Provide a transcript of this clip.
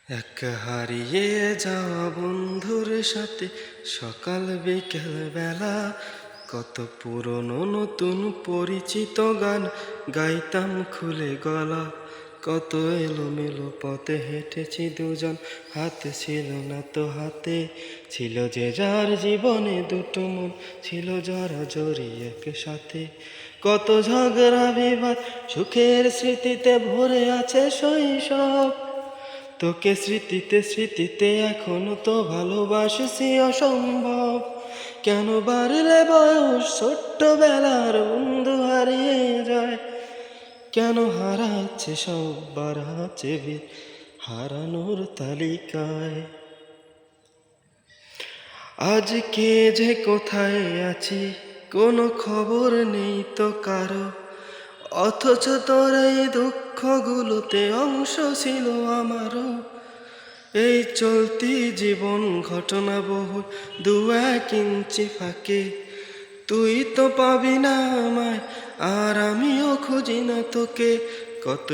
এক হারিয়ে যাওয়া বন্ধুর সাথে সকাল বিকেল বেলা কত পুরনো নতুন পরিচিত গান গাইতাম খুলে গলা। কত এলোমেলো পথে হেঁটেছি দুজন, হাতে ছিল না তো হাতে, ছিল যে যার জীবনে দুটো মন, ছিল জড়াজড়ি একসাথে। কত ঝগড়া বিবাদ সুখের স্মৃতিতে ভরে আছে শৈশব, তোকে স্মৃতিতে স্মৃতিতে এখনো তো ভালোবাসি অসম্ভব। কেন বাড়লে বয়স ছোট্টবেলার বন্ধু হারিয়ে যায়, কেন হারাচ্ছে সব বাড়াচ্ছে ভিড় হারানোর তালিকায়। আজকে যে কোথায় আছি কোনো খবর নেই তো কারো, অথচ তোর এই দুঃখগুলোতে অংশ ছিল আমারও। এই চলতি জীবন ঘটনা বহু, 2-1 ইঞ্চি ফাঁকে তুই তো পাবি না আমায়, আর আমিও খুঁজি না তোকে। কত